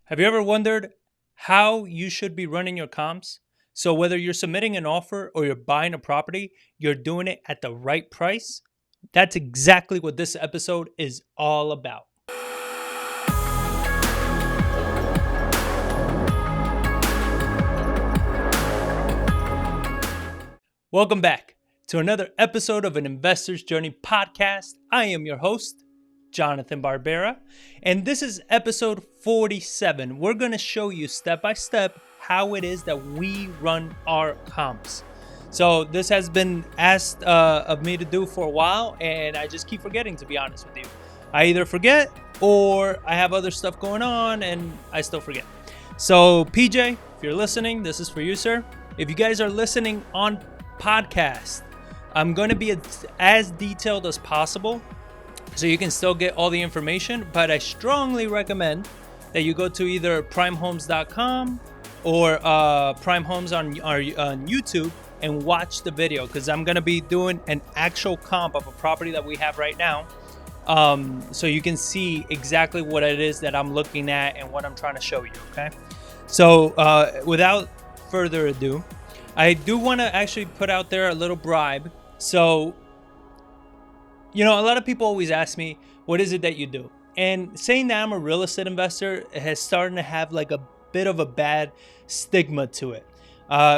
Have you ever wondered how you should be running your comps? So, whether you're submitting an offer or you're buying a property, you're doing it at the right price? That's exactly what this episode is all about. Welcome back to another episode of an Investor's Journey podcast. I am your host, Jonathan Barbera, and this is episode 47. We're going to show you step by step how it is that we run our comps. So this has been asked of me to do for a while, and I just keep forgetting, to be honest with you. I either forget or I have other stuff going on and I still forget. So PJ, if you're listening, this is for you, sir. If you guys are listening on podcast, I'm going to be as detailed as possible so you can still get all the information, but I strongly recommend that you go to either prymehomes.com or Prime Homes on YouTube and watch the video, because I'm going to be doing an actual comp of a property that we have right now, so you can see exactly what it is that I'm looking at and what I'm trying to show you. Okay, so without further ado, I do want to actually put out there a little bribe. So, a lot of people always ask me, what is it that you do? And saying that I'm a real estate investor has started to have like a bit of a bad stigma to it.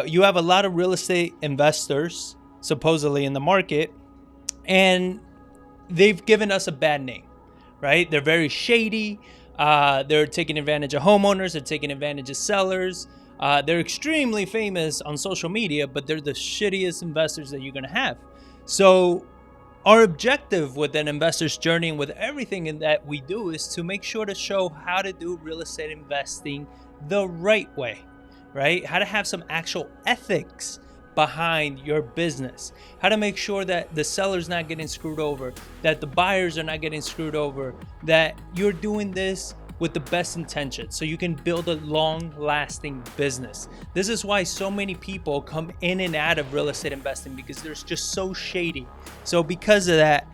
You have a lot of real estate investors supposedly in the market, and they've given us a bad name, right? They're very shady. They're taking advantage of homeowners. They're taking advantage of sellers. They're extremely famous on social media, but they're the shittiest investors that you're going to have. So our objective with an investor's journey and with everything that we do is to make sure to show how to do real estate investing the right way, right? How to have some actual ethics behind your business, how to make sure that the seller's not getting screwed over, that the buyers are not getting screwed over, that you're doing this with the best intention so you can build a long-lasting business. This is why so many people come in and out of real estate investing, because they're just so shady. So because of that,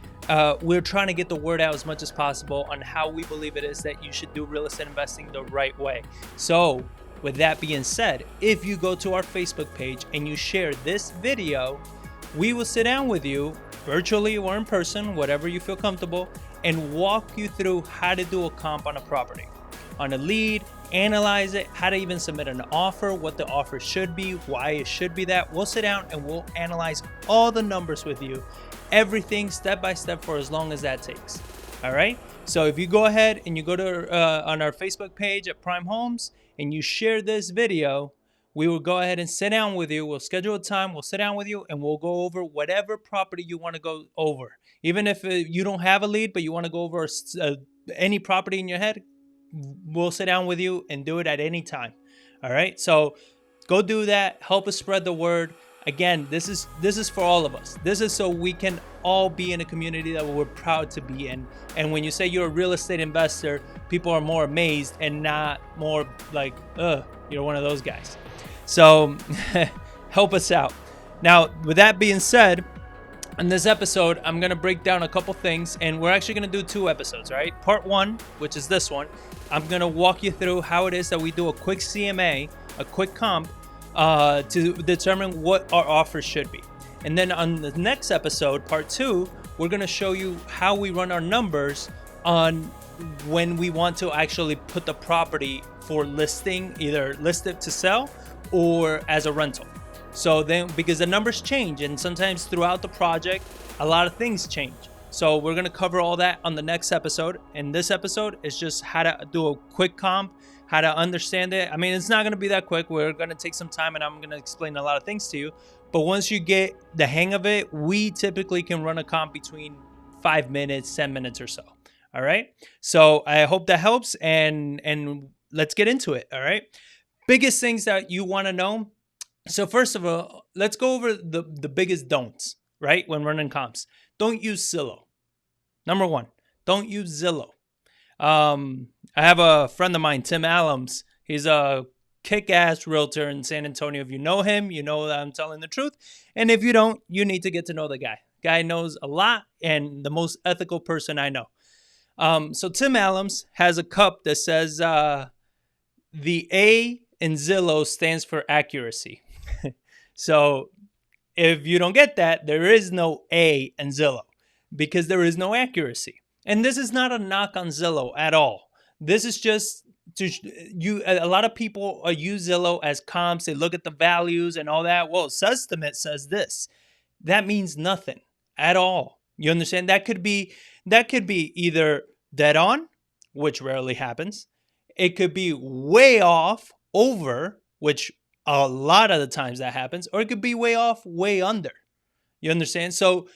we're trying to get the word out as much as possible on how we believe it is that you should do real estate investing the right way. So with that being said, if you go to our Facebook page and you share this video, we will sit down with you virtually or in person, whatever you feel comfortable, and walk you through how to do a comp on a property, on a lead, analyze it, how to even submit an offer, what the offer should be, why it should be that. We'll sit down and we'll analyze all the numbers with you, everything step by step for as long as that takes. All right. So if you go ahead and you go to on our Facebook page at Prime Homes and you share this video, we will go ahead and sit down with you. We'll schedule a time. We'll sit down with you and we'll go over whatever property you want to go over. Even if you don't have a lead, but you want to go over any property in your head, we'll sit down with you and do it at any time. All right. So go do that. Help us spread the word. Again, this is for all of us. This is so we can all be in a community that we're proud to be in. And when you say you're a real estate investor, people are more amazed and not more like, you're one of those guys. So help us out. Now, with that being said, in this episode, I'm going to break down a couple things, and we're actually going to do 2 episodes, right? Part 1, which is this one, I'm going to walk you through how it is that we do a quick CMA, a quick comp, to determine what our offers should be. And then on the next episode, part 2, we're going to show you how we run our numbers on when we want to actually put the property for listing, either list it to sell or as a rental. So then, because the numbers change, and sometimes throughout the project, a lot of things change. So we're going to cover all that on the next episode. And this episode is just how to do a quick comp, how to understand it. I mean, it's not going to be that quick. We're going to take some time and I'm going to explain a lot of things to you. But once you get the hang of it, we typically can run a comp between 5 minutes, 10 minutes or so. All right. So I hope that helps, and let's get into it. All right. Biggest things that you want to know. So first of all, let's go over the biggest don'ts, right? When running comps. Don't use Zillow. Number 1, don't use Zillow. I have a friend of mine, Tim Allums. He's a kick-ass realtor in San Antonio. If you know him, you know that I'm telling the truth. And if you don't, you need to get to know the guy. Guy knows a lot and the most ethical person I know. So Tim Allums has a cup that says, the A in Zillow stands for accuracy. So if you don't get that, there is no A in Zillow because there is no accuracy. And this is not a knock on Zillow at all. This is just to you. A lot of people use Zillow as comps. They look at the values and all that. Well, Sestimate says this. That means nothing at all. You understand? That could be either dead on, which rarely happens. It could be way off, over, which a lot of the times that happens, or it could be way off, way under. You understand? So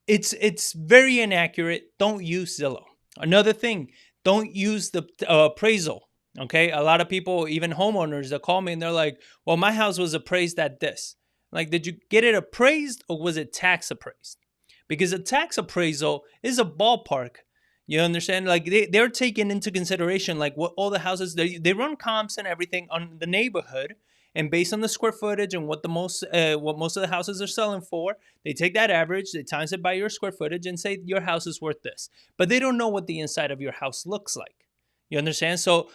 it's very inaccurate. Don't use Zillow. Another thing, don't use the appraisal. Okay, a lot of people, even homeowners, they'll call me and they're like, "Well, my house was appraised at this." Like, did you get it appraised or was it tax appraised? Because a tax appraisal is a ballpark. You understand? Like they're taking into consideration like what all the houses they run comps and everything on the neighborhood, and based on the square footage and what most of the houses are selling for, they take that average, they times it by your square footage, and say your house is worth this. But they don't know what the inside of your house looks like. You understand? So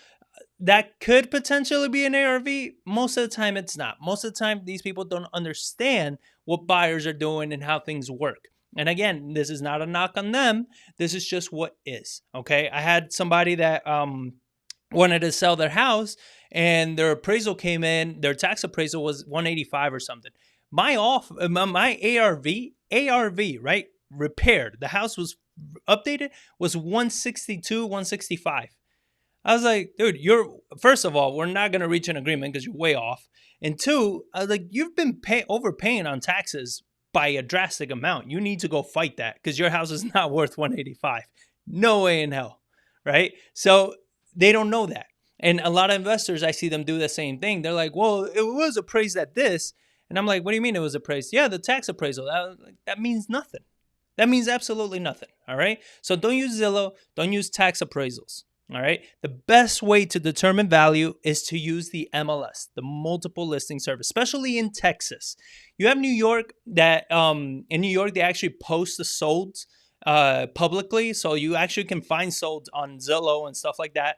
that could potentially be an ARV. Most of the time, it's not. Most of the time, these people don't understand what buyers are doing and how things work. And again, this is not a knock on them. This is just what is. Okay. I had somebody that wanted to sell their house, and their appraisal came in. Their tax appraisal was 185 or something. My ARV, right? Repaired. The house was updated, was 162, 165. I was like, dude, first of all, we're not going to reach an agreement because you're way off. And two, I was like, you've been overpaying on taxes by a drastic amount. You need to go fight that because your house is not worth 185. No way in hell, right? So they don't know that. And a lot of investors, I see them do the same thing. They're like, well, it was appraised at this. And I'm like, what do you mean it was appraised? Yeah, the tax appraisal. That means nothing. That means absolutely nothing, all right? So don't use Zillow. Don't use tax appraisals. All right. The best way to determine value is to use the MLS, the multiple listing service, especially in Texas. You have New York that in New York, they actually post the solds publicly. So you actually can find solds on Zillow and stuff like that.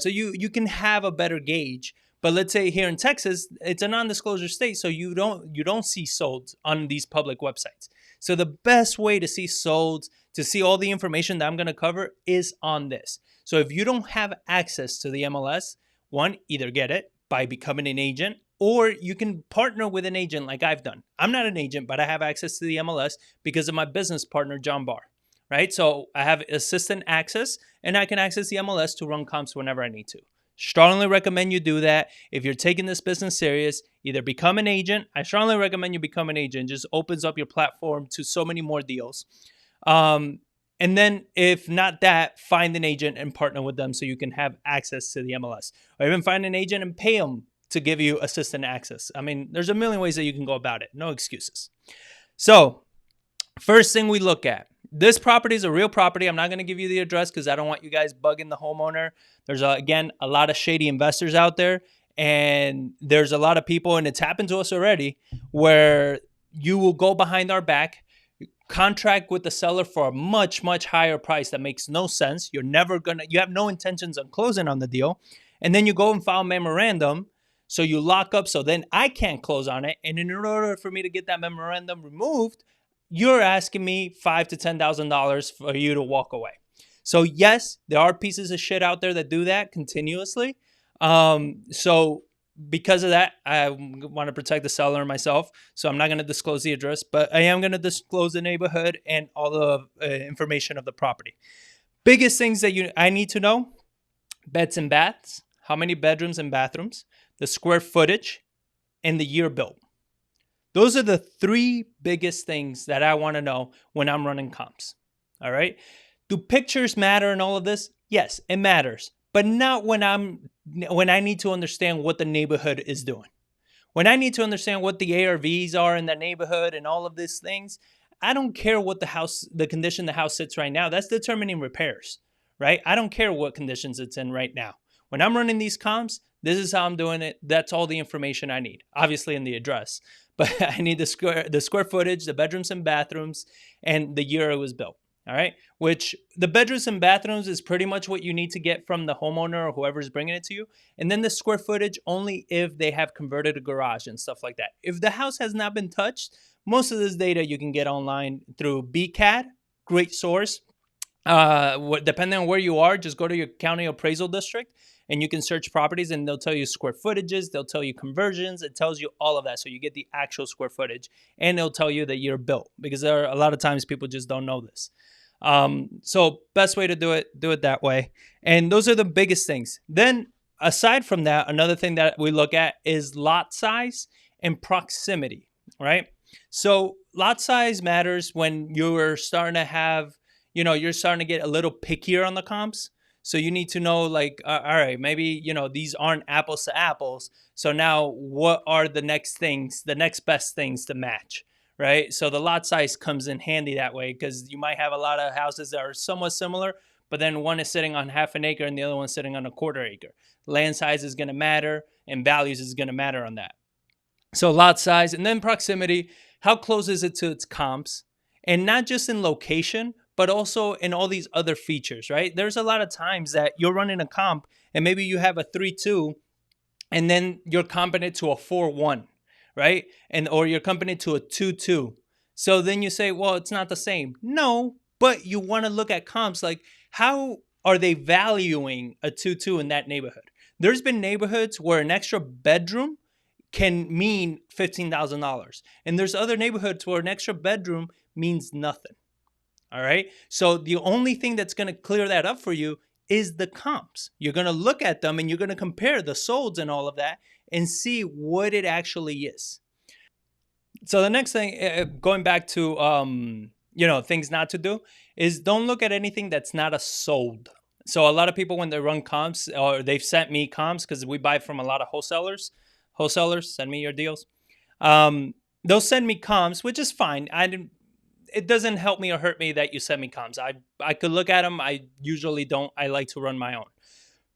So you can have a better gauge. But let's say here in Texas, it's a non-disclosure state, so you don't see solds on these public websites. So the best way to see solds, to see all the information that I'm going to cover is on this. So if you don't have access to the MLS, one, either get it by becoming an agent, or you can partner with an agent like I've done. I'm not an agent, but I have access to the MLS because of my business partner, John Barr, right? So I have assistant access, and I can access the MLS to run comps whenever I need to. Strongly recommend you do that. If you're taking this business serious, either become an agent. I strongly recommend you become an agent. It just opens up your platform to so many more deals. And then if not that, find an agent and partner with them so you can have access to the MLS. Or even find an agent and pay them to give you assistant access. I mean, there's a million ways that you can go about it. No excuses. So first thing we look at, this property is a real property. I'm not going to give you the address because I don't want you guys bugging the homeowner. There's, again, a lot of shady investors out there. And there's a lot of people, and it's happened to us already, where you will go behind our back, contract with the seller for a much, much higher price that makes no sense. You have no intentions on closing on the deal. And then you go and file a memorandum. So you lock up. So then I can't close on it. And in order for me to get that memorandum removed, you're asking me $5,000 to $10,000 for you to walk away. So yes, there are pieces of shit out there that do that continuously. So because of that, I want to protect the seller and myself. So I'm not going to disclose the address, but I am going to disclose the neighborhood and all the information of the property. Biggest things that I need to know: beds and baths, how many bedrooms and bathrooms, the square footage, and the year built. Those are the three biggest things that I want to know when I'm running comps. All right. Do pictures matter in all of this? Yes, it matters, but not when I need to understand what the neighborhood is doing. When I need to understand what the ARVs are in that neighborhood and all of these things, I don't care what the condition the house sits right now. That's determining repairs, right? I don't care what conditions it's in right now. When I'm running these comps, this is how I'm doing it. That's all the information I need, obviously in the address. But I need the square footage, the bedrooms and bathrooms, and the year it was built. All right. Which the bedrooms and bathrooms is pretty much what you need to get from the homeowner or whoever's bringing it to you. And then the square footage only if they have converted a garage and stuff like that. If the house has not been touched, most of this data you can get online through BCAD, great source. Depending on where you are, just go to your county appraisal district and you can search properties and they'll tell you square footages, they'll tell you conversions, it tells you all of that. So you get the actual square footage and it'll tell you the year built, because there are a lot of times people just don't know this. So best way to do it that way. And those are the biggest things. Then aside from that, another thing that we look at is lot size and proximity, right? So lot size matters when you're starting to have, you're starting to get a little pickier on the comps. So you need to know, like, all right, maybe, these aren't apples to apples. So now what are the next best things to match, right? So the lot size comes in handy that way, because you might have a lot of houses that are somewhat similar, but then one is sitting on half an acre and the other one's sitting on a quarter acre. Land size is going to matter and values is going to matter on that. So lot size, and then proximity. How close is it to its comps? And not just in location, but also in all these other features, right? There's a lot of times that you're running a comp and maybe you have a 3.2 and then you're comping it to a 4.1, right? Or you're comping it to a 2.2. So then you say, well, it's not the same. No, but you want to look at comps like, how are they valuing a 2.2 in that neighborhood? There's been neighborhoods where an extra bedroom can mean $15,000. And there's other neighborhoods where an extra bedroom means nothing. All right. So the only thing that's going to clear that up for you is the comps. You're going to look at them and you're going to compare the solds and all of that and see what it actually is. So the next thing, going back to, things not to do, is don't look at anything that's not a sold. So a lot of people, when they run comps, or they've sent me comps, because we buy from a lot of wholesalers, send me your deals. They'll send me comps, which is fine. It doesn't help me or hurt me that you send me comps. I could look at them. I usually don't. I like to run my own.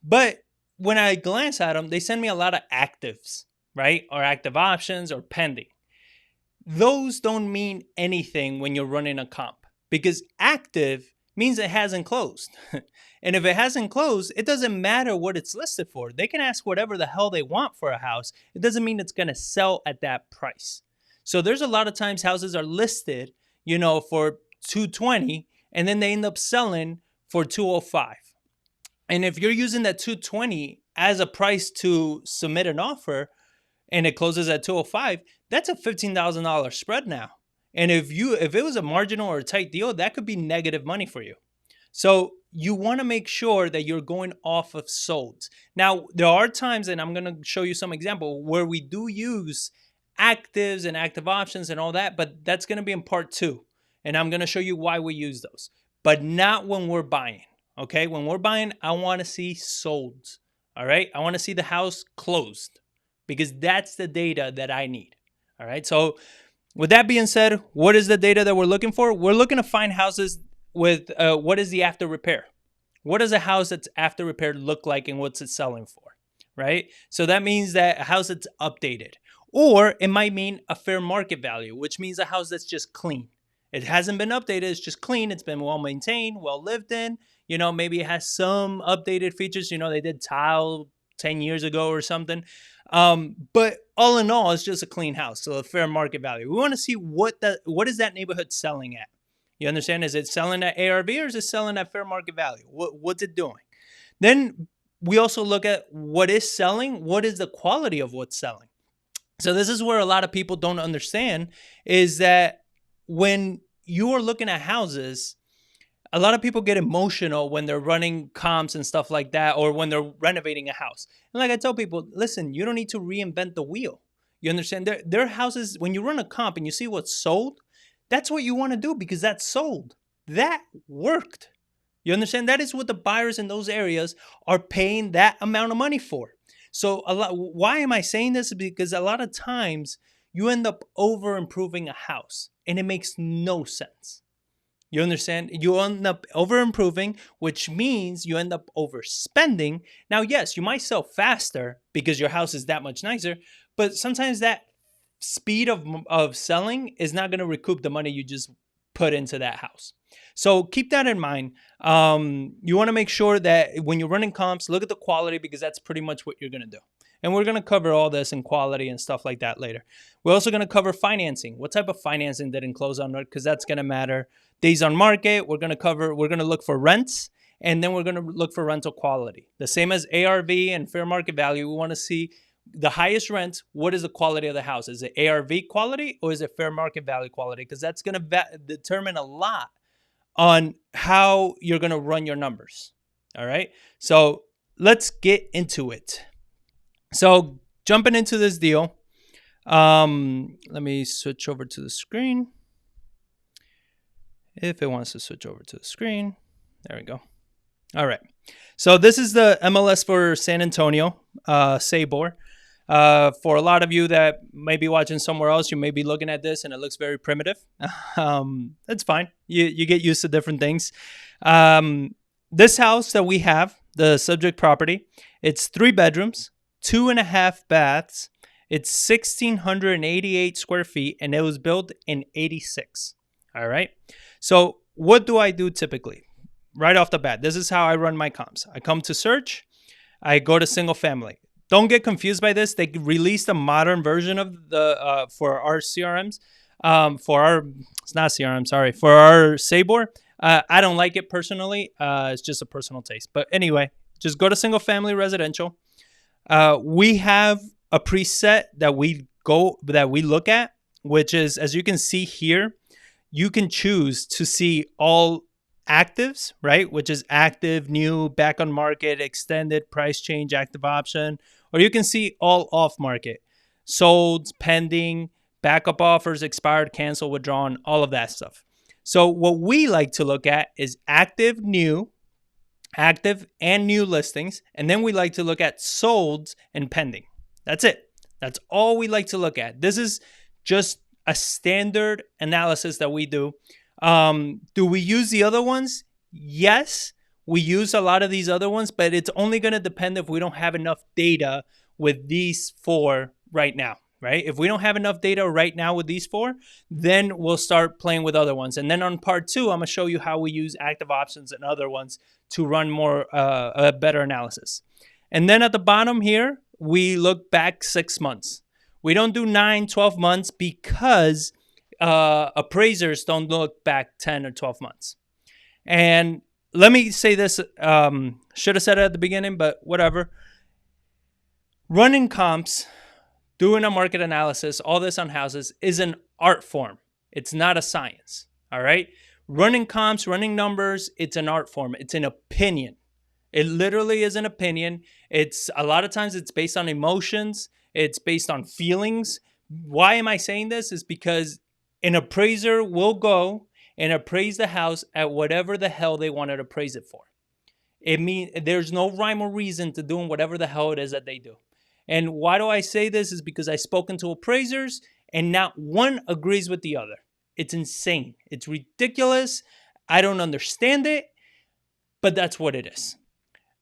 But when I glance at them, they send me a lot of actives, right? Or active options or pending. Those don't mean anything when you're running a comp, because active means it hasn't closed. And if it hasn't closed, it doesn't matter what it's listed for. They can ask whatever the hell they want for a house. It doesn't mean it's going to sell at that price. So there's a lot of times houses are listed, for 220, and then they end up selling for 205. And if you're using that 220 as a price to submit an offer and it closes at 205, that's a $15,000 spread now. And if it was a marginal or a tight deal, that could be negative money for you. So you want to make sure that you're going off of solds. Now, there are times, and I'm going to show you some example, where we do use actives and active options and all that, but that's going to be in part 2. And I'm going to show you why we use those, but not when we're buying. Okay. When we're buying, I want to see solds. All right. I want to see the house closed, because that's the data that I need. All right. So with that being said, what is the data that we're looking for? We're looking to find houses with what is the after repair? What does a house that's after repair look like and what's it selling for? Right. So that means that a house that's updated. Or it might mean a fair market value, which means a house that's just clean. It hasn't been updated. It's just clean. It's been well maintained, well lived in. Maybe it has some updated features. They did tile 10 years ago or something. But all in all, it's just a clean house. So a fair market value. We want to see what is that neighborhood selling at. You understand? Is it selling at ARV or is it selling at fair market value? What's it doing? Then we also look at what is selling. What is the quality of what's selling? So this is where a lot of people don't understand, is that when you are looking at houses, a lot of people get emotional when they're running comps and stuff like that, or when they're renovating a house. And like I tell people, listen, you don't need to reinvent the wheel. You understand? There are houses, when you run a comp and you see what's sold, that's what you want to do, because that's sold. That worked. You understand? That is what the buyers in those areas are paying that amount of money for. So why am I saying this? Because a lot of times you end up over improving a house and it makes no sense. You understand? You end up over improving, which means you end up overspending. Now, yes, you might sell faster because your house is that much nicer, but sometimes that speed of selling is not going to recoup the money you just put into that house. So keep that in mind. You want to make sure that when you're running comps, look at the quality, because that's pretty much what you're going to do. And we're going to cover all this in quality and stuff like that later. We're also going to cover financing. What type of financing didn't close on it? Because that's going to matter. Days on market, we're going to look for rents, and then we're going to look for rental quality. The same as ARV and fair market value. We want to see the highest rents. What is the quality of the house? Is it ARV quality or is it fair market value quality? Because that's going to determine a lot on how you're going to run your numbers. All right. So let's get into it. So jumping into this deal, let me switch over to the screen. If it wants to switch over to the screen, there we go. All right. So this is the MLS for San Antonio, SABOR. For a lot of you that may be watching somewhere else, you may be looking at this and it looks very primitive. That's fine. You get used to different things. This house that we have, the subject property, it's 3 bedrooms, 2.5 baths. It's 1,688 square feet, and it was built in 86. All right. So what do I do typically? Right off the bat, this is how I run my comps. I come to search. I go to single family. Don't get confused by this. They released a modern version of the for our CRMs. It's not CRM, sorry. For our SABOR. I don't like it personally. It's just a personal taste. But anyway, just go to single family residential. We have a preset that we look at, which is, as you can see here, you can choose to see all actives, right? Which is active, new, back on market, extended, price change, active option, or you can see all off market, sold, pending, backup offers, expired, cancel, withdrawn, all of that stuff. So what we like to look at is active and new listings. And then we like to look at solds and pending. That's it. That's all we like to look at. This is just a standard analysis that we do. Do we use the other ones? Yes, we use a lot of these other ones, but it's only going to depend if we don't have enough data with these 4 right now, right? If we don't have enough data right now with these 4, then we'll start playing with other ones. And then on part 2, I'm going to show you how we use active options and other ones to run more a better analysis. And then at the bottom here, we look back 6 months. We don't do 9, 12 months because appraisers don't look back 10 or 12 months. And let me say this, should have said it at the beginning, but whatever. Running comps, doing a market analysis, all this on houses is an art form. It's not a science, all right? Running comps, running numbers, it's an art form. It's an opinion. It literally is an opinion. It's a lot of times it's based on emotions. It's based on feelings. Why am I saying this? Is because an appraiser will go and appraise the house at whatever the hell they wanted to appraise it for. It means there's no rhyme or reason to doing whatever the hell it is that they do. And why do I say this? Is because I've spoken to appraisers and not one agrees with the other. It's insane. It's ridiculous. I don't understand it, but that's what it is.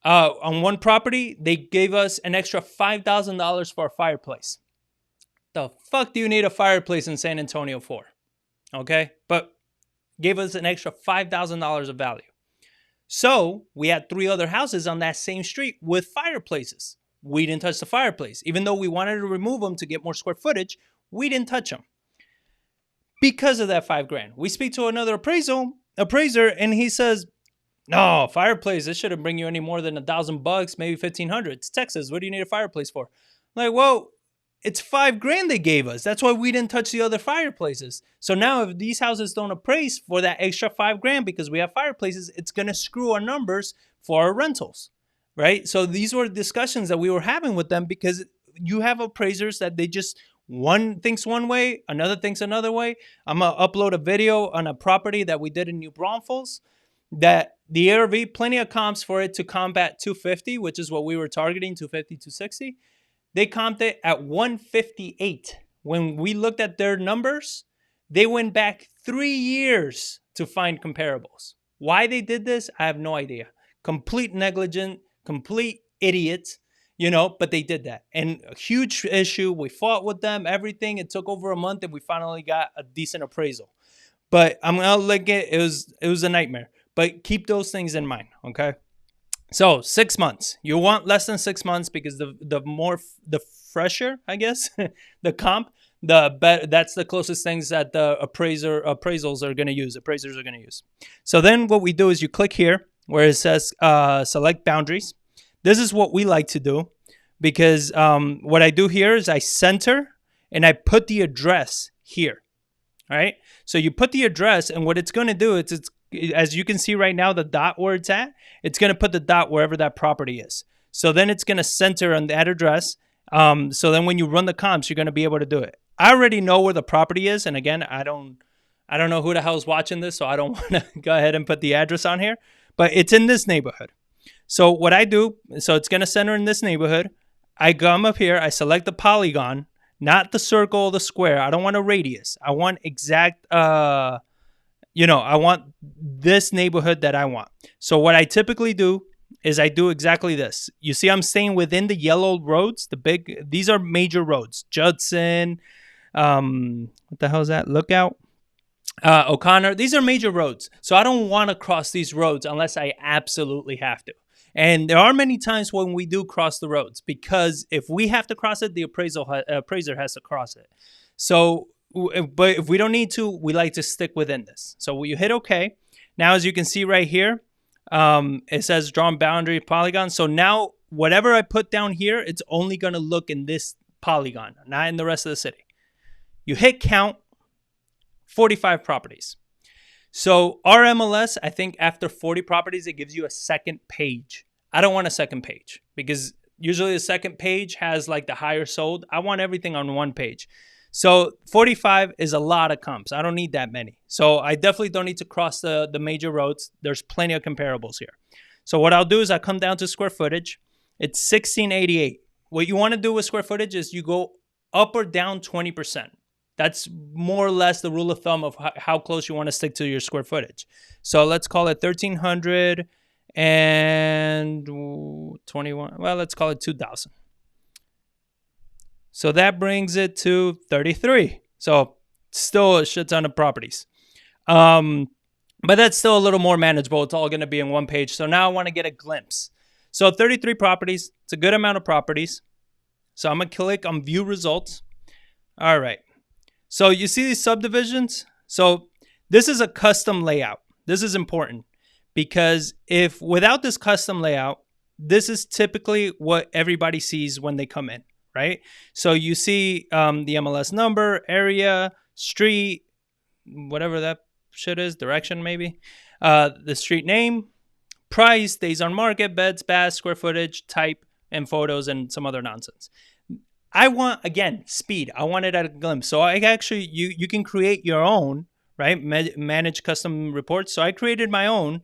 On one property, they gave us an extra $5,000 for a fireplace. The fuck do you need a fireplace in San Antonio for? Okay, but gave us an extra $5,000 of value. So we had 3 other houses on that same street with fireplaces. We didn't touch the fireplace. Even though we wanted to remove them to get more square footage, we didn't touch them. Because of that $5,000. We speak to another appraiser, and he says, no, fireplace, this shouldn't bring you any more than $1,000, maybe $1,500. It's Texas. What do you need a fireplace for? Like, well, it's $5,000 they gave us. That's why we didn't touch the other fireplaces. So now if these houses don't appraise for that extra $5,000 because we have fireplaces, it's going to screw our numbers for our rentals, right? So these were discussions that we were having with them, because you have appraisers that they just, one thinks one way, another thinks another way. I'm going to upload a video on a property that we did in New Braunfels that the ARV, plenty of comps for it to combat 250, which is what we were targeting, 250, 260. They comped it at 158. When we looked at their numbers, they went back 3 years to find comparables. Why they did this, I have no idea. Complete negligent, complete idiots, but they did that. And a huge issue. We fought with them, everything. It took over a month and we finally got a decent appraisal. But I'm gonna look at it was a nightmare. But keep those things in mind, okay? So 6 months. You want less than 6 months because the fresher, I guess, the comp, the better. That's the closest things that the appraisals are gonna use. Appraisers are gonna use. So then what we do is you click here where it says select boundaries. This is what we like to do because what I do here is I center and I put the address here. All right. So you put the address, and what it's going to do is it's as you can see right now, the dot where it's at, it's going to put the dot wherever that property is. So then it's going to center on that address. So then when you run the comps, you're going to be able to do it. I already know where the property is. And again, I don't know who the hell is watching this, so I don't want to go ahead and put the address on here, but it's in this neighborhood. So what I do, so it's going to center in this neighborhood. I come up here, I select the polygon, not the circle or the square. I don't want a radius. I want exact, I want this neighborhood that I want. So what I typically do is I do exactly this. You see, I'm staying within the yellow roads, these are major roads. Judson, what the hell is that? Lookout, O'Connor. These are major roads. So I don't want to cross these roads unless I absolutely have to. And there are many times when we do cross the roads because if we have to cross it, the appraiser has to cross it. So, but if we don't need to, we like to stick within this. So you hit OK. Now, as you can see right here, it says drawn boundary polygon. So now whatever I put down here, it's only going to look in this polygon, not in the rest of the city. You hit count, 45 properties. So our MLS, I think after 40 properties, it gives you a second page. I don't want a second page because usually the second page has like the higher sold. I want everything on one page. So 45 is a lot of comps. I don't need that many. So I definitely don't need to cross the major roads. There's plenty of comparables here. So what I'll do is I come down to square footage. It's 1688. What you want to do with square footage is you go up or down 20%. That's more or less the rule of thumb of how close you want to stick to your square footage. So let's call it 1,321. Well, let's call it 2,000. So that brings it to 33. So still a shit ton of properties. But that's still a little more manageable. It's all going to be in one page. So now I want to get a glimpse. So 33 properties. It's a good amount of properties. So I'm going to click on view results. All right. So you see these subdivisions? So this is a custom layout. This is important because if without this custom layout, this is typically what everybody sees when they come in, right? So you see the MLS number, area, street, whatever that shit is, direction maybe, the street name, price, days on market, beds, baths, square footage, type, and photos, and some other nonsense. I want, again, speed. I want it at a glimpse. So I actually, you can create your own, right? Manage custom reports. So I created my own,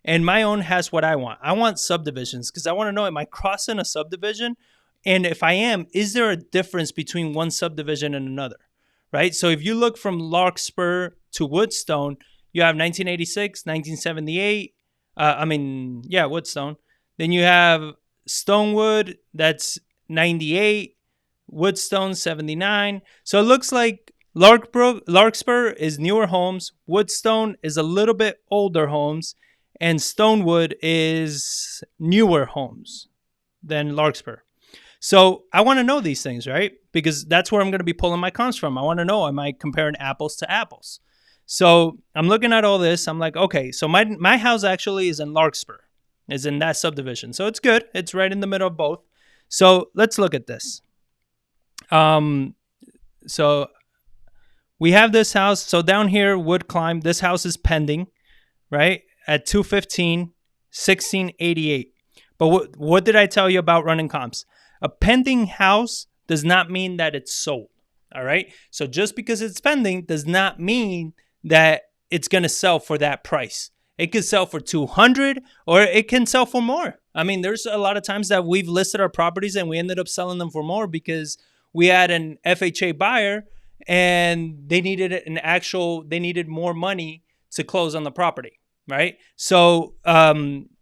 and my own has what I want. I want subdivisions because I want to know, am I crossing a subdivision? And if I am, is there a difference between one subdivision and another, right? So if you look from Larkspur to Woodstone, you have 1986, 1978. Woodstone. Then you have Stonewood, that's 98. Woodstone 79. So it looks like Larkspur is newer homes, Woodstone is a little bit older homes, and Stonewood is newer homes than Larkspur. So I want to know these things, right? Because that's where I'm going to be pulling my comps from. I want to know, am I comparing apples to apples? So I'm looking at all this. I'm like, okay, so my house actually is in Larkspur, is in that subdivision. So it's good. It's right in the middle of both. So let's look at this. So we have this house. So down here, wood climb, this house is pending, right? At 215, 1688. But what did I tell you about running comps? A pending house does not mean that it's sold. All right. So just because it's pending does not mean that it's going to sell for that price. It could sell for 200 or it can sell for more. I mean, there's a lot of times that we've listed our properties and we ended up selling them for more because we had an FHA buyer and they needed more money to close on the property, right? So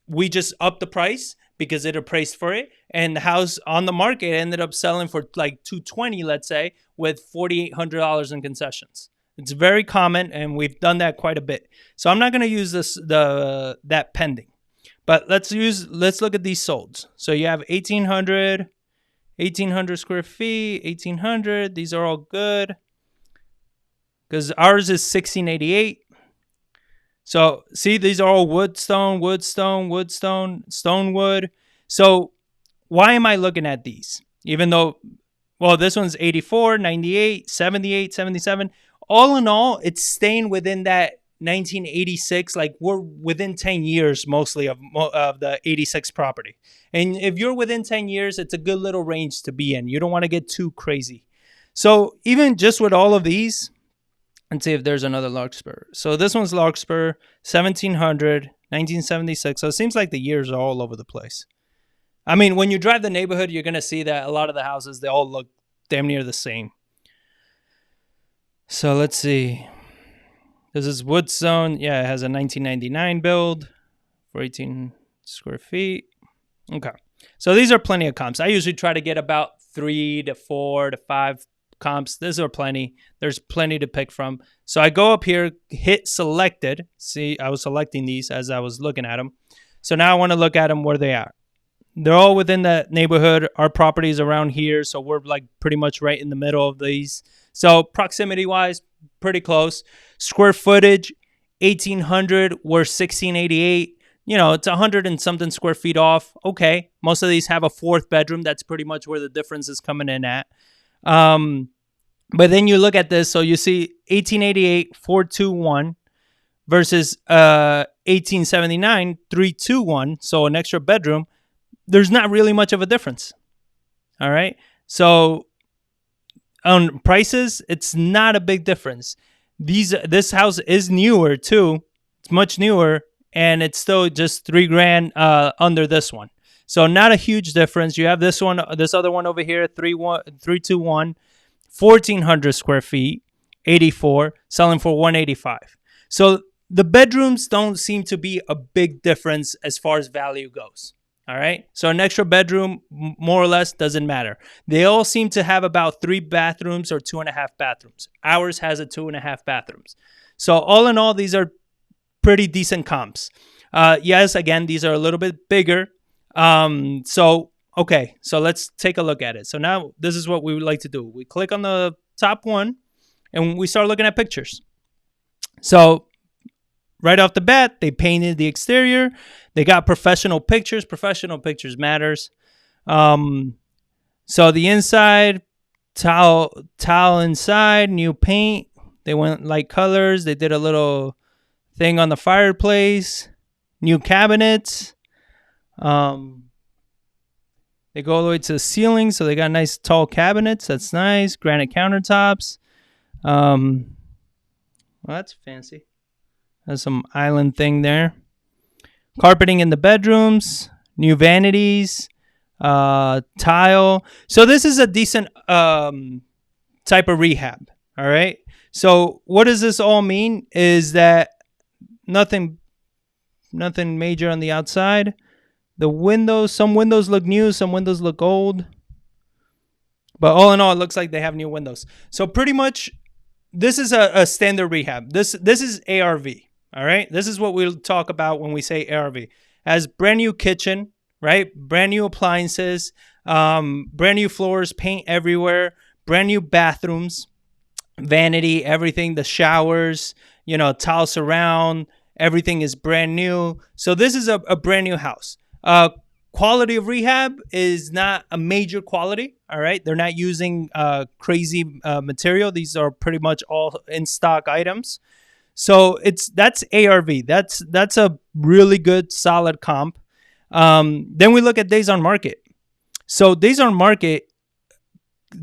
we just upped the price because it appraised for it, and the house on the market ended up selling for like $220, let's say, with $4,800 in concessions. It's very common, and we've done that quite a bit. So I'm not going to use that pending. But let's look at these solds. So you have 1,800 square feet, 1,800. These are all good because ours is 1,688. So see, these are all wood, stone, stone, wood. So why am I looking at these? Even though, well, this one's 84, 98, 78, 77. All in all, it's staying within that 1986. Like, we're within 10 years mostly of the 86 property. And if you're within 10 years, it's a good little range to be in. You don't want to get too crazy. So even just with all of these, let's see if there's another larkspur. So this one's larkspur, 1700, 1976. So it seems like the years are all over the place. I mean, when you drive the neighborhood, you're going to see that a lot of the houses, they all look damn near the same. So let's see. This is Woodstone. Yeah, it has a 1999 build for 18 square feet. Okay. So these are plenty of comps. I usually try to get about 3 to 4 to 5 comps. These are plenty. There's plenty to pick from. So I go up here, hit selected. See, I was selecting these as I was looking at them. So now I want to look at them where they are. They're all within that neighborhood. Our property is around here, so we're like pretty much right in the middle of these. So proximity-wise, pretty close. Square footage, 1,800. We're 1,688. You know, it's 100 and something square feet off. Okay, most of these have a 4th bedroom. That's pretty much where the difference is coming in at. But then you look at this, so you see 1,888, 421 versus 1,879, 321. So an extra bedroom. There's not really much of a difference. All right. So on prices, it's not a big difference. This house is newer too. It's much newer, and it's still just $3,000 under this one. So not a huge difference. You have this other one over here, 321, 1,400 square feet, 84, selling for 185. So the bedrooms don't seem to be a big difference as far as value goes. All right. So an extra bedroom, more or less, doesn't matter. They all seem to have about 3 bathrooms or 2.5 bathrooms. Ours has a 2.5 bathrooms. So all in all, these are pretty decent comps. Yes, again, these are a little bit bigger. Okay. So let's take a look at it. So now this is what we would like to do. We click on the top one and we start looking at pictures. So right off the bat, they painted the exterior. They got professional pictures. Professional pictures matters. So the inside, tile inside, new paint. They went light colors. They did a little thing on the fireplace. New cabinets. They go all the way to the ceiling. So they got nice tall cabinets. That's nice. Granite countertops. Well, that's fancy. There's some island thing there. Carpeting in the bedrooms, new vanities, tile. So this is a decent type of rehab. All right. So what does this all mean? Is that nothing major on the outside. The windows, some windows look new, some windows look old. But all in all, it looks like they have new windows. So pretty much, this is a standard rehab. This is ARV. All right. This is what we'll talk about when we say ARV. As brand new kitchen, right? Brand new appliances, brand new floors, paint everywhere, brand new bathrooms, vanity, everything, the showers, tile surround, everything is brand new. So this is a brand new house. Quality of rehab is not a major quality. All right. They're not using crazy material. These are pretty much all in stock items. So that's ARV. That's a really good, solid comp. Then we look at days on market. So days on market.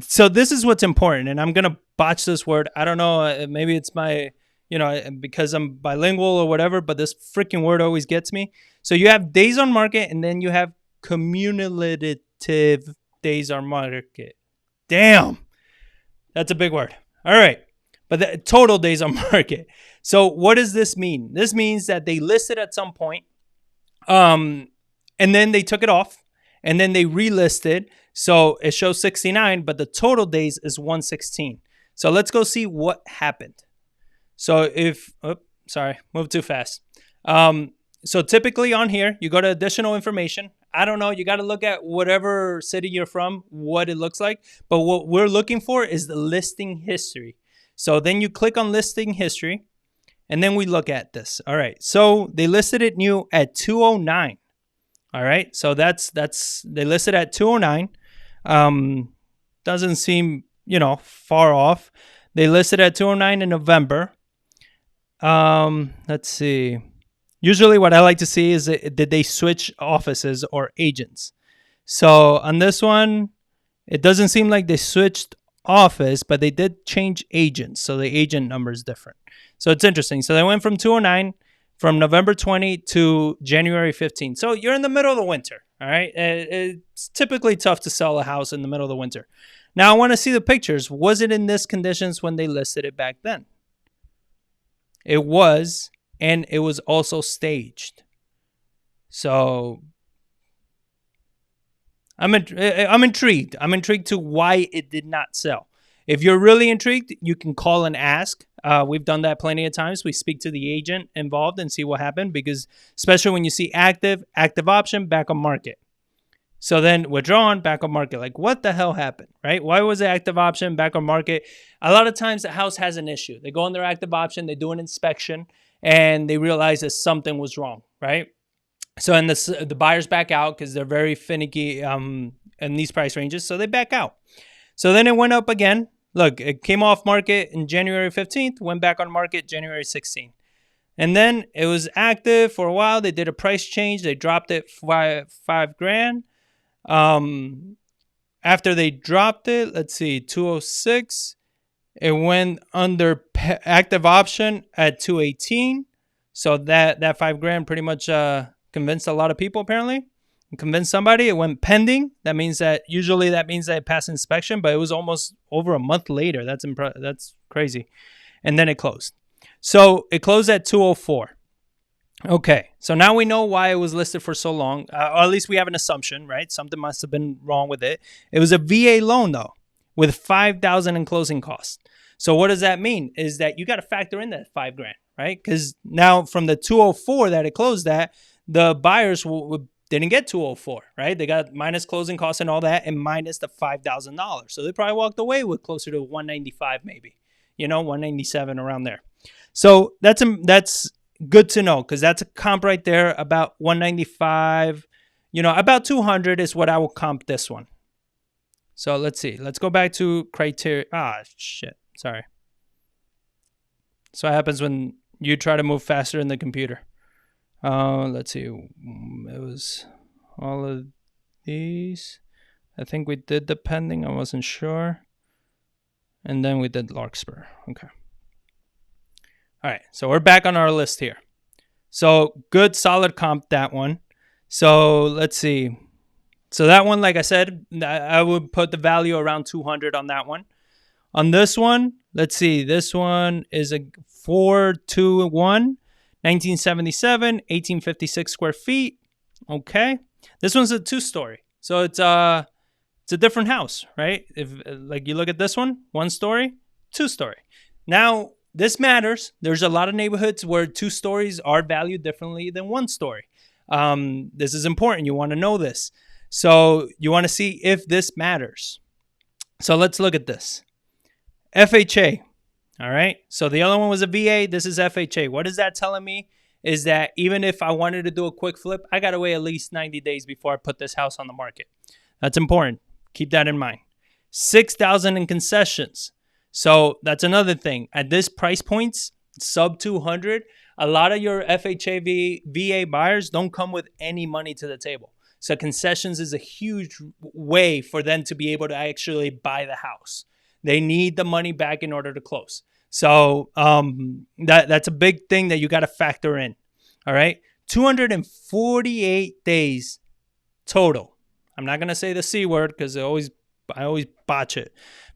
So this is what's important, and I'm gonna botch this word. I don't know. Maybe it's my, because I'm bilingual or whatever. But this freaking word always gets me. So you have days on market, and then you have cumulative days on market. Damn, that's a big word. All right. But the total days on market. So what does this mean? This means that they listed at some point, and then they took it off, and then they relisted. So it shows 69, but the total days is 116. So let's go see what happened. So moved too fast. So typically on here, you go to additional information. I don't know. You got to look at whatever city you're from, what it looks like. But what we're looking for is the listing history. So then you click on listing history, and then we look at this. All right. So they listed it new at 209. All right. So that's they listed at 209. Doesn't seem, far off. They listed at 209 in November. Let's see. Usually what I like to see is did they switch offices or agents? So on this one, it doesn't seem like they switched office, but they did change agents. So the agent number is different. So it's interesting. So they went from 209 from November 20 to January 15. So you're in the middle of the winter. All right. It's typically tough to sell a house in the middle of the winter. Now I want to see the pictures. Was it in this conditions when they listed it back then? It was, and it was also staged. So I'm intrigued. I'm intrigued to why it did not sell. If you're really intrigued, you can call and ask. We've done that plenty of times. We speak to the agent involved and see what happened, because especially when you see active option, back on market. So then withdrawn, back on market. Like, what the hell happened, right? Why was the active option back on market? A lot of times the house has an issue. They go on their active option, they do an inspection, and they realize that something was wrong, right? So and the buyers back out because they're very finicky in these price ranges, so they back out. So then it went up again. Look, it came off market in January 15th, went back on market January 16th. And then it was active for a while. They did a price change. They dropped it $5,000. After they dropped it, let's see, 206, it went under active option at 218. So that $5,000 pretty much convinced a lot of people, apparently. Convinced somebody. It went pending. That means that it passed inspection, but it was almost over a month later. That's crazy. And then it closed. So it closed at 204. Okay, so now we know why it was listed for so long, or at least we have an assumption, right? Something must have been wrong with it. It was a VA loan, though, with $5,000 in closing costs. So what does that mean? Is that you got to factor in that $5,000, right? Because now from the 204 that it closed at, the buyers didn't get 204, right? They got minus closing costs and all that, and minus the $5,000. So they probably walked away with closer to 195, maybe, 197 around there. So that's good to know, because that's a comp right there, about 195, about 200 is what I will comp this one. So let's see. Let's go back to criteria. Sorry. So what happens when you try to move faster in the computer? Let's see. It was all of these. I think we did the pending. I wasn't sure. And then we did Larkspur. Okay. All right, so we're back on our list here. So good, solid comp, that one. So let's see. So that one, like I said, I would put the value around 200 on that one. On this one, let's see. This one is a 421, 1977, 1856 square feet. Okay. This one's a 2-story. So it's a different house, right? If like you look at this one story, 2-story. Now, this matters. There's a lot of neighborhoods where 2 stories are valued differently than 1 story. This is important. You want to know this. So you want to see if this matters. So let's look at this. FHA. All right. So the other one was a VA. This is FHA. What is that telling me? Is that even if I wanted to do a quick flip, I got to wait at least 90 days before I put this house on the market. That's important. Keep that in mind. $6,000 in concessions. So that's another thing. At this price points, sub 200, a lot of your FHA VA buyers don't come with any money to the table. So concessions is a huge way for them to be able to actually buy the house. They need the money back in order to close. So that's a big thing that you got to factor in. All right. 248 days total. I'm not going to say the C word because I always botch it.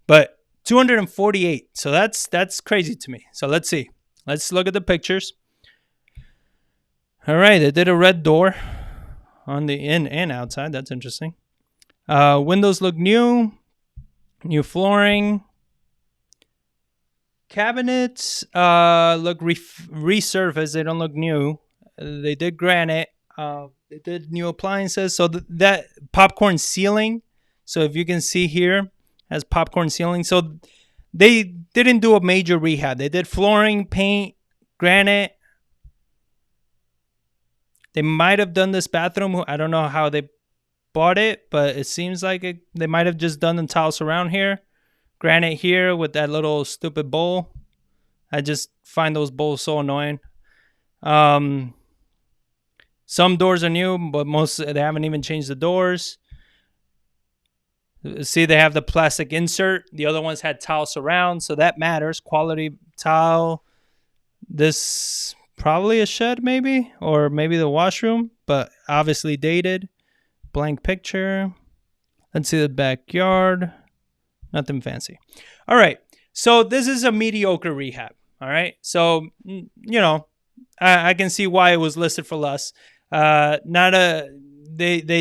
But 248. So that's crazy to me. So let's see. Let's look at the pictures. All right. They did a red door on the in and outside. That's interesting. Windows look new. New flooring. Cabinets look resurfaced. They don't look new. They did granite. They did new appliances. So that popcorn ceiling. So if you can see here, has popcorn ceiling. So they didn't do a major rehab. They did flooring, paint, granite. They might have done this bathroom. I don't know how they bought it, but it seems like they might have just done the tiles around here. Granite here with that little stupid bowl. I just find those bowls so annoying. Some doors are new, but they haven't even changed the doors. See, they have the plastic insert. The other ones had tile surround, so that matters. Quality tile. This probably a shed, maybe, or maybe the washroom, but obviously dated. Blank picture. Let's see the backyard. Nothing fancy. All right. So this is a mediocre rehab. All right. So, I can see why it was listed for less. They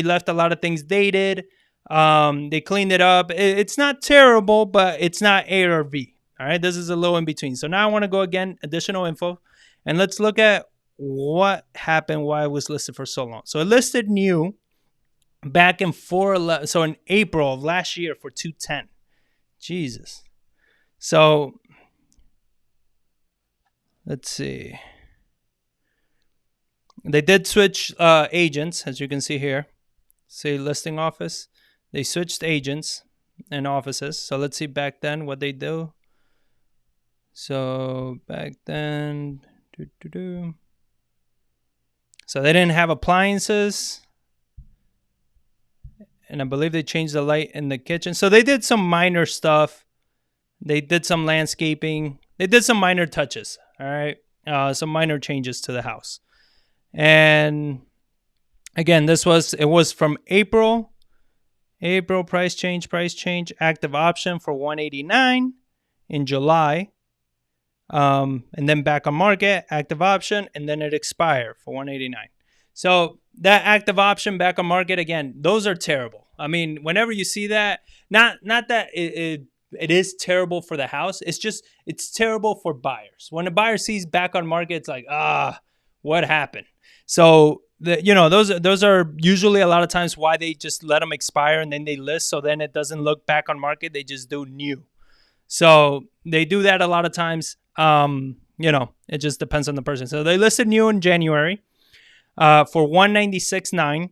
left a lot of things dated. They cleaned it up. It's not terrible, but it's not A or B. All right. This is a little in between. So now I want to go again, additional info, and let's look at what happened, why it was listed for so long. So it listed new back in in April of last year for 210. Jesus. So let's see. They did switch agents, as you can see here. See listing office. They switched agents and offices. So let's see back then what they do. So back then, so they didn't have appliances. And I believe they changed the light in the kitchen. So they did some minor stuff. They did some landscaping. They did some minor touches. All right. Some minor changes to the house. And again, it was from April. April price change, active option for $189 in July. And then back on market, active option, and then it expired for $189. So that active option back on market, again, those are terrible. I mean, whenever you see that, not that it is terrible for the house. It's terrible for buyers. When a buyer sees back on market, it's like, what happened? So those are usually a lot of times why they just let them expire and then they list. So then it doesn't look back on market. They just do new. So they do that a lot of times. It just depends on the person. So they listed new in January for $196.9,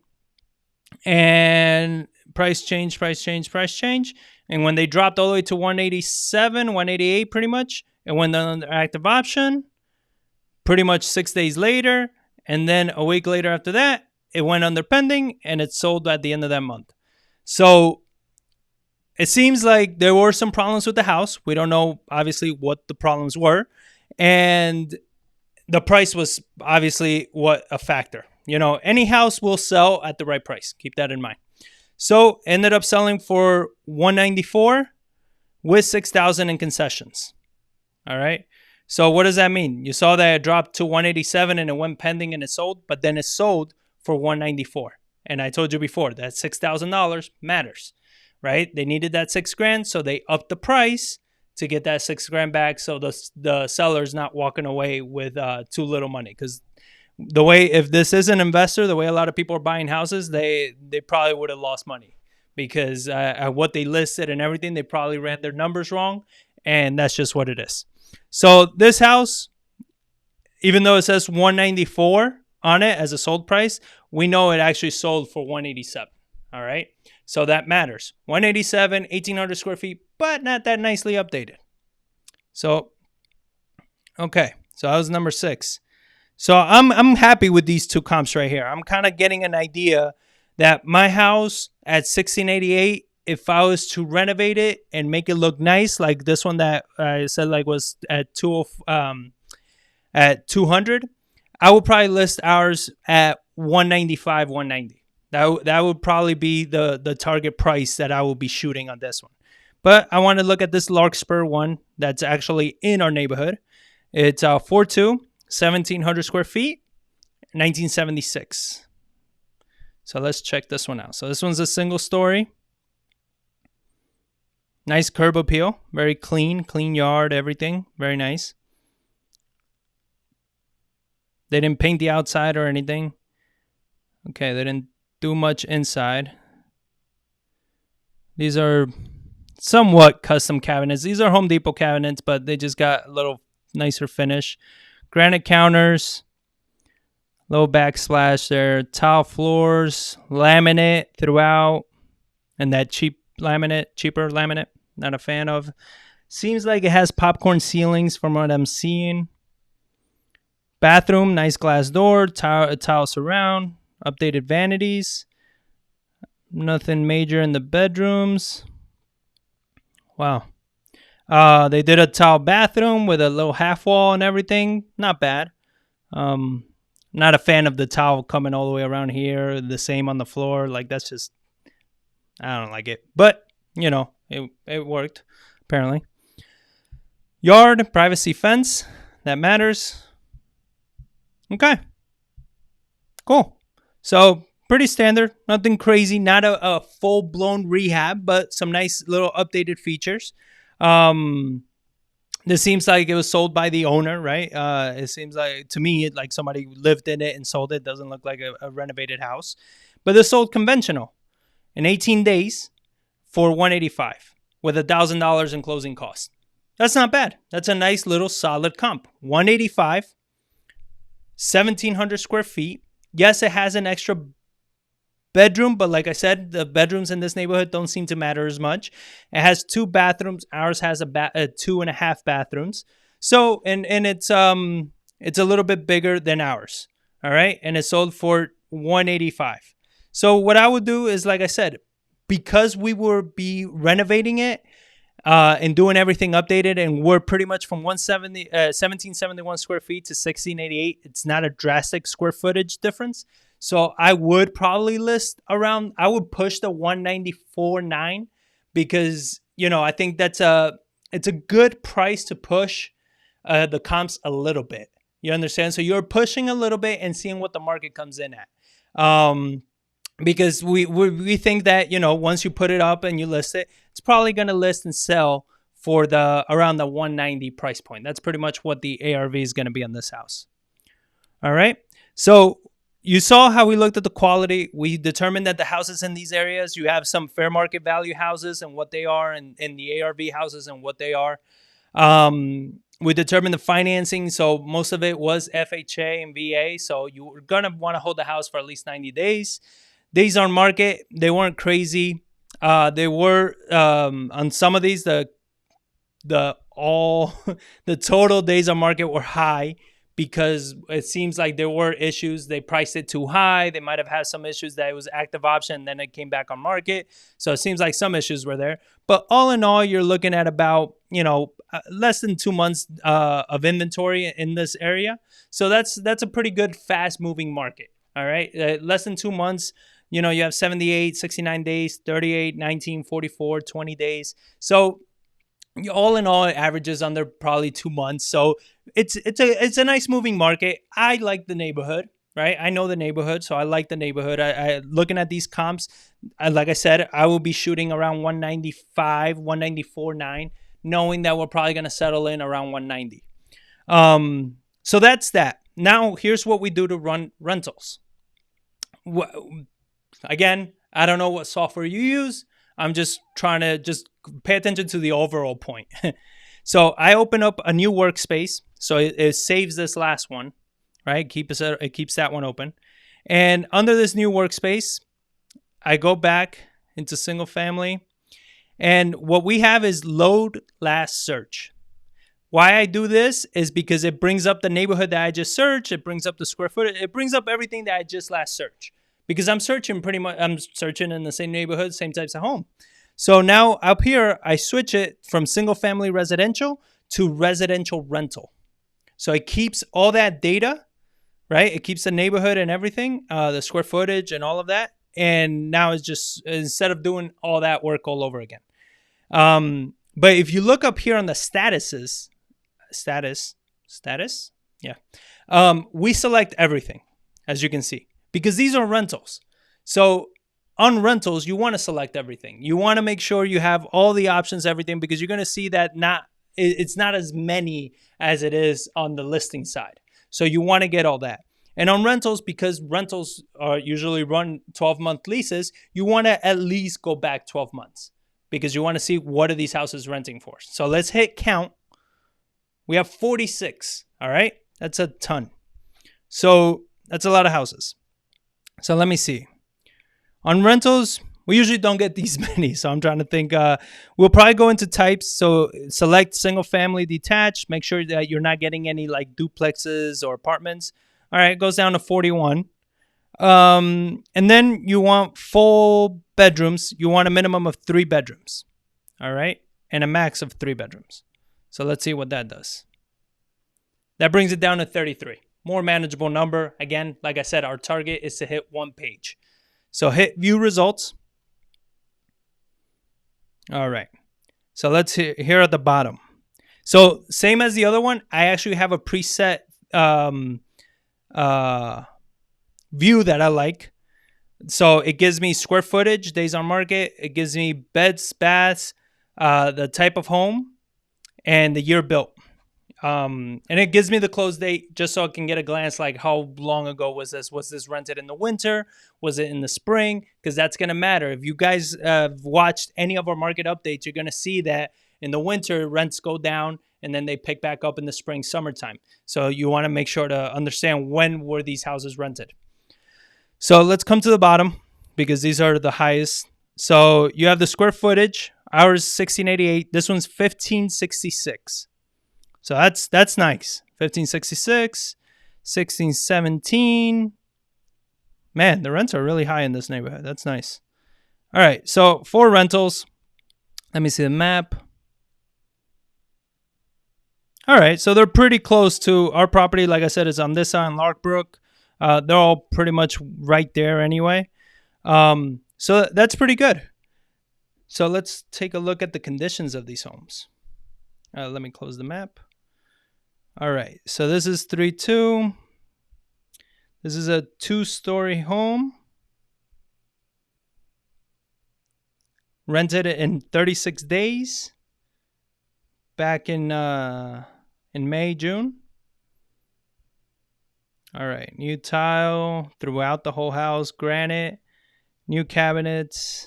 and price change. And when they dropped all the way to $187, $188 pretty much, it went under active option pretty much 6 days later. And then a week later after that, it went under pending and it sold at the end of that month. So it seems like there were some problems with the house. We don't know, obviously, what the problems were. And the price was obviously a factor. Any house will sell at the right price. Keep that in mind. So ended up selling for $194 with $6,000 in concessions. All right. So what does that mean? You saw that it dropped to $187 and it went pending and it sold, but then it sold for $194. And I told you before that $6,000 matters, right? They needed that $6,000, so they upped the price to get that $6,000 back. So the seller's not walking away with too little money, because if this is an investor, the way a lot of people are buying houses, they probably would have lost money, because at what they listed and everything, they probably ran their numbers wrong, and that's just what it is. So this house, even though it says $194 on it as a sold price, we know it actually sold for $187. All right. So that matters. 187, 1,800 square feet, but not that nicely updated. So, okay. So that was number 6. So I'm happy with these two comps right here. I'm kind of getting an idea that my house at 1688, if I was to renovate it and make it look nice, like this one that I said was at 200, I would probably list ours at 195, 190. That would probably be the target price that I will be shooting on this one. But I want to look at this Larkspur one that's actually in our neighborhood. It's 4.2, 1,700 square feet, 1976. So let's check this one out. So this one's a single story. Nice curb appeal. Very clean yard, everything. Very nice. They didn't paint the outside or anything. Okay, they didn't do much inside. These are somewhat custom cabinets. These are Home Depot cabinets, but they just got a little nicer finish. Granite counters, low backsplash there. Tile floors, laminate throughout, and that cheaper laminate. Not a fan of. Seems like it has popcorn ceilings from what I'm seeing. Bathroom, nice glass door, tile surround, updated vanities. Nothing major in the bedrooms. Wow. They did a tile bathroom with a little half wall and everything. Not bad. Not a fan of the tile coming all the way around here. The same on the floor. Like, that's just, I don't like it. But, you know, it worked, apparently. Yard, privacy fence. That matters. Okay. Cool. So, pretty standard. Nothing crazy. Not a full-blown rehab, but some nice little updated features. This seems like it was sold by the owner, right? It seems like, to me, like somebody lived in it and sold it. Doesn't look like a renovated house. But this sold conventional in 18 days for $185 with $1,000 in closing costs. That's not bad. That's a nice little solid comp. $185, 1,700 square feet. Yes, it has an extra bedroom, but like I said, the bedrooms in this neighborhood don't seem to matter as much. It has 2 bathrooms. Ours has 2.5 bathrooms. So, and it's a little bit bigger than ours. All right, and it sold for $185. So what I would do is, like I said, because we will be renovating it and doing everything updated, and we're pretty much from 1771 square feet to 1688. It's not a drastic square footage difference. So I would probably list around, I would push the 194.9 because, you know, I think it's a good price to push the comps a little bit. You understand? So you're pushing a little bit and seeing what the market comes in at. Because we think that, you know, once you put it up and you list it, it's probably going to list and sell for around the 190 price point. That's pretty much what the ARV is going to be on this house. All right. So you saw how we looked at the quality. We determined that the houses in these areas, you have some fair market value houses and what they are, and the ARV houses and what they are. We determined the financing. So most of it was FHA and VA. So you're going to want to hold the house for at least 90 days. Days on market, they weren't crazy. They were on some of these, the total days on market were high because it seems like there were issues. They priced it too high. They might have had some issues that it was active option and then it came back on market. So it seems like some issues were there. But all in all, you're looking at about, you know, less than 2 months of inventory in this area. So that's a pretty good fast moving market. All right. Less than 2 months. You know, you have 78, 69 days, 38, 19, 44, 20 days. So all in all, it averages under probably 2 months. So it's a nice moving market. I like the neighborhood, right? I know the neighborhood, so I like the neighborhood. I looking at these comps, like I said, I will be shooting around 195, 194.9, knowing that we're probably going to settle in around 190. So that's that. Now, here's what we do to run rentals. Again, I don't know what software you use. I'm just trying to just pay attention to the overall point. So I open up a new workspace. So it saves this last one, right? It keeps that one open. And under this new workspace, I go back into single family. And what we have is load last search. Why I do this is because it brings up the neighborhood that I just searched. It brings up the square footage. It brings up everything that I just last searched. Because I'm searching in the same neighborhood, same types of home. So now up here, I switch it from single family residential to residential rental. So it keeps all that data, right? It keeps the neighborhood and everything, the square footage and all of that. And now it's just, instead of doing all that work all over again. But if you look up here on the status, yeah. We select everything, as you can see. Because these are rentals. So on rentals, you want to select everything. You want to make sure you have all the options, everything, because you're going to see that it's not as many as it is on the listing side. So you want to get all that. And on rentals, because rentals are usually run 12-month leases, you want to at least go back 12 months because you want to see what are these houses renting for. So let's hit count. We have 46. All right. That's a ton. So that's a lot of houses. So let me see. On rentals, we usually don't get these many. So I'm trying to think. We'll probably go into types. So select single family detached. Make sure that you're not getting any like duplexes or apartments. All right, it goes down to 41. And then you want full bedrooms. You want a minimum of 3 bedrooms. All right, and a max of 3 bedrooms. So let's see what that does. That brings it down to 33. More manageable number. Again, like I said, our target is to hit 1 page. So hit view results. All right. So let's here at the bottom. So same as the other one, I actually have a preset view that I like. So it gives me square footage, days on market. It gives me beds, baths, the type of home, and the year built. And it gives me the close date just so I can get a glance like how long ago was this? Was this rented in the winter? Was it in the spring? Because that's going to matter. If you guys have watched any of our market updates, you're going to see that in the winter, rents go down and then they pick back up in the spring, summertime. So you want to make sure to understand when were these houses rented. So let's come to the bottom because these are the highest. So you have the square footage. Ours 1688. This one's 1566. So that's nice. 1566, 1617. Man, the rents are really high in this neighborhood. That's nice. All right, so for rentals, let me see the map. All right, so they're pretty close to our property. Like I said, it's on this side in Larkbrook. They're all pretty much right there anyway. So that's pretty good. So let's take a look at the conditions of these homes. Let me close the map. All right, so this is 3-2. This is a 2-story home. Rented in 36 days. Back in May, June. All right, new tile throughout the whole house, granite, new cabinets,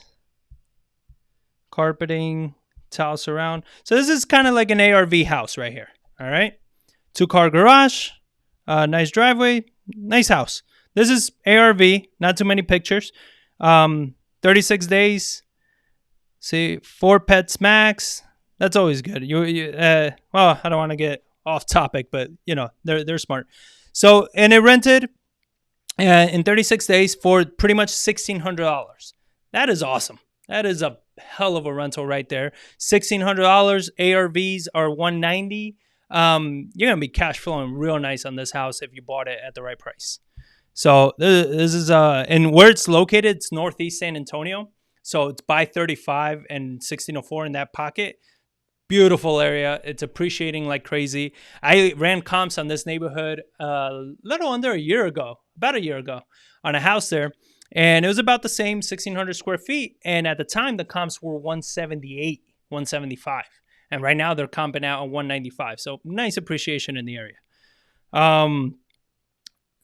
carpeting, tile surround. So this is kind of like an ARV house right here. All right. 2-car garage, nice driveway, nice house. This is ARV, not too many pictures. 36 days. See, 4 pets max. That's always good. Well, I don't want to get off topic, but you know they're smart. So and it rented in 36 days for pretty much $1,600. That is awesome. That is a hell of a rental right there. $1,600. ARVs are $190. You're gonna be cash flowing real nice on this house if you bought it at the right price. So this is and where it's located, it's northeast San Antonio. So it's by 35 and 1604 in that pocket. Beautiful area. It's appreciating like crazy. I ran comps on this neighborhood a little under a year ago, about a year ago, on a house there. And it was about the same, 1,600 square feet. And at the time, the comps were 178, 175. And right now, they're comping out on 195. So nice appreciation in the area.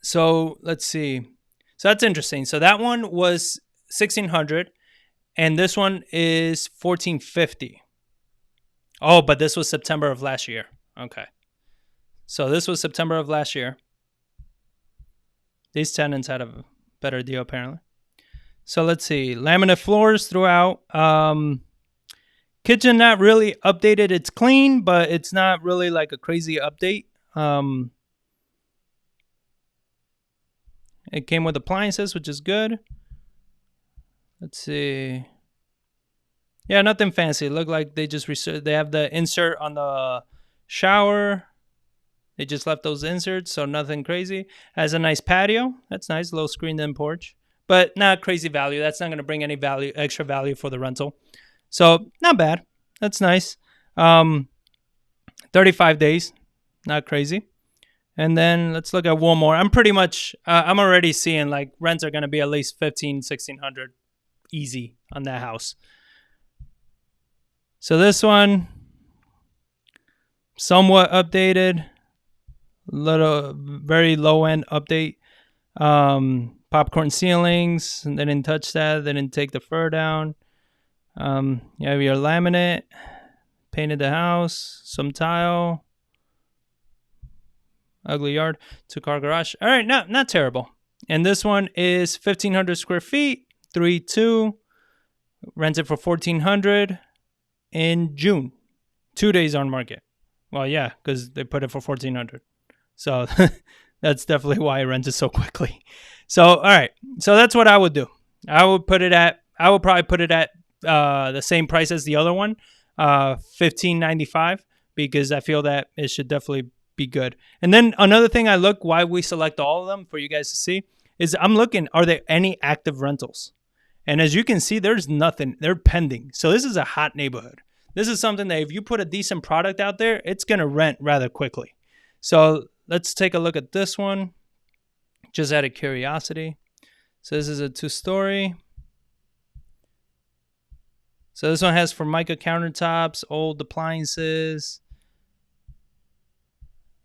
So let's see. So that's interesting. So that one was 1,600. And this one is 1,450. Oh, but this was September of last year. Okay. So this was September of last year. These tenants had a better deal, apparently. So let's see. Laminate floors throughout. Kitchen not really updated. It's clean, but it's not really like a crazy update. It came with appliances, which is good. Let's see. Yeah, nothing fancy. It looked like they just they have the insert on the shower. They just left those inserts, so nothing crazy. Has a nice patio. That's nice, little screened-in porch, but not crazy value. That's not going to bring any value, extra value for the rental. So not bad. That's nice. 35 days, not crazy. And then let's look at one more. I'm pretty much, I'm already seeing like rents are going to be at least 1,500, 1,600 easy on that house. So this one, somewhat updated, little very low end update. Popcorn ceilings, and they didn't touch that. They didn't take the fur down. You have your laminate, painted the house, some tile, ugly yard, 2-car garage. All right, not terrible. And this one is 1,500 square feet, 3-2, rented for $1,400 in June. 2 days on market. Well, yeah, because they put it for $1,400. So that's definitely why it rented so quickly. So, all right. So that's what I would do. I would probably put it at the same price as the other one, $1,595, because I feel that it should definitely be good. And then another thing why we select all of them for you guys to see is I'm looking, are there any active rentals? And as you can see, there's nothing. They're pending. So this is a hot neighborhood. This is something that if you put a decent product out there, it's going to rent rather quickly. So let's take a look at this one, just out of curiosity. So this is a 2-story. So this one has Formica countertops, old appliances.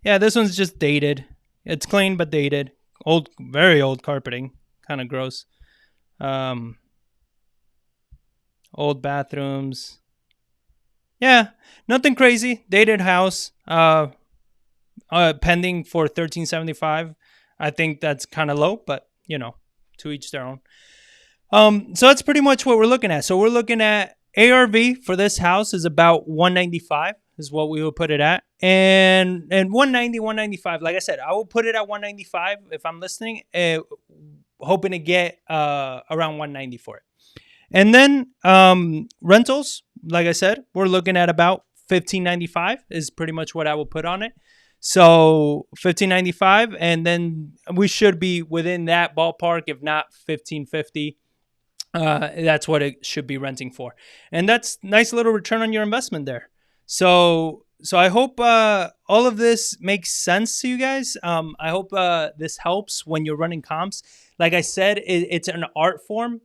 Yeah, this one's just dated. It's clean but dated. Old, very old carpeting. Kind of gross. Old bathrooms. Yeah, nothing crazy. Dated house. Pending for $1,375. I think that's kind of low, but to each their own. So that's pretty much what we're looking at. So we're looking at ARV for this house is about $195 is what we will put it at. And $190, $195. Like I said, I will put it at $195 if I'm listening, hoping to get around $190 for it. And then rentals, like I said, we're looking at about $1,595 is pretty much what I will put on it. So $1,595, and then we should be within that ballpark, if not $1,550. That's what it should be renting for, and that's nice little return on your investment there. So I hope all of this makes sense to you guys. I hope this helps when you're running comps. Like I said, it's an art form.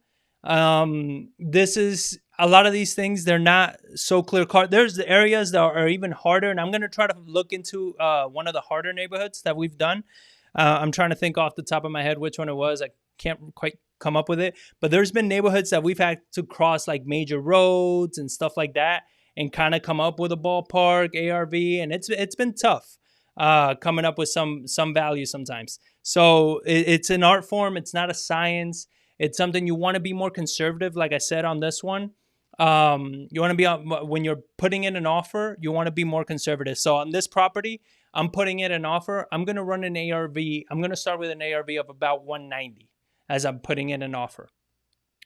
This is a lot of these things, they're not so clear cut. There's the areas that are even harder, and I'm going to try to look into one of the harder neighborhoods that we've done. I'm trying to think off the top of my head which one it was. I can't quite come up with it, but there's been neighborhoods that we've had to cross like major roads and stuff like that and kind of come up with a ballpark ARV, and it's been tough coming up with some value sometimes. So it's an art form. It's not a science. It's something you want to be more conservative. Like I said on this one, you want to be when you're putting in an offer, you want to be more conservative. So on this property, I'm putting in an offer. I'm going to run an ARV. I'm going to start with an ARV of about 190 as I'm putting in an offer,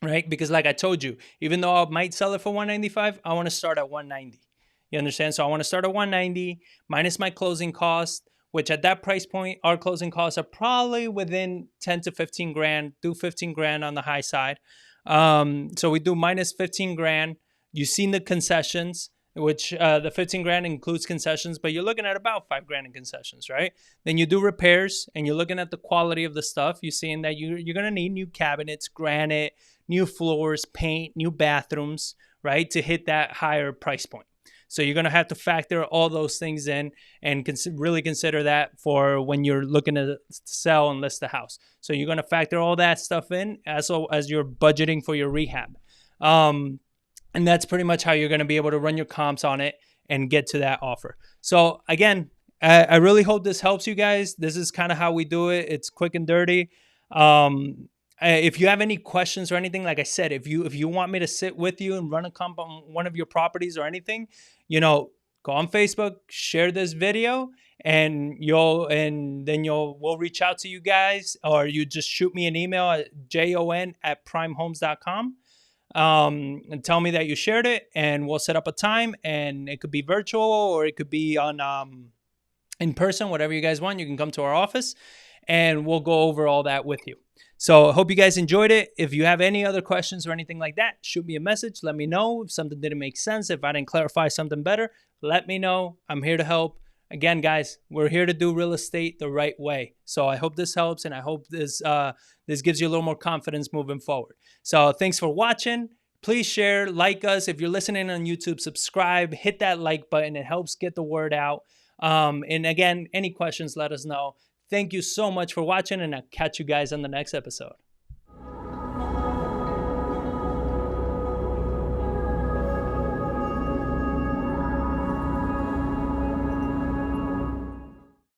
right? Because like I told you, even though I might sell it for 195, I want to start at 190. You understand? So I want to start at 190 minus my closing cost, which at that price point, our closing costs are probably within 10 to 15 grand, do 15 grand on the high side. So we do minus 15 grand. You've seen the concessions, which the 15 grand includes concessions, but you're looking at about 5 grand in concessions, right? Then you do repairs and you're looking at the quality of the stuff. You're seeing that you're going to need new cabinets, granite, new floors, paint, new bathrooms, right? To hit that higher price point. So you're going to have to factor all those things in and really consider that for when you're looking to sell and list the house. So you're going to factor all that stuff in as well as you're budgeting for your rehab. And that's pretty much how you're going to be able to run your comps on it and get to that offer. So again, I really hope this helps you guys. This is kind of how we do it. It's quick and dirty. If you have any questions or anything, like I said, if you want me to sit with you and run a comp on one of your properties or anything, go on Facebook, share this video, and we'll reach out to you guys, or you just shoot me an email at jon@prymehomes.com. And tell me that you shared it, and we'll set up a time, and it could be virtual or it could be on in person, whatever you guys want. You can come to our office and we'll go over all that with you. So I hope you guys enjoyed it. If you have any other questions or anything like that, shoot me a message. Let me know if something didn't make sense. If I didn't clarify something better, let me know. I'm here to help. Again, guys, we're here to do real estate the right way. So I hope this helps, and I hope this gives you a little more confidence moving forward. So thanks for watching. Please share, like us. If you're listening on YouTube, subscribe, hit that like button. It helps get the word out. And again, any questions, let us know. Thank you so much for watching, and I'll catch you guys on the next episode.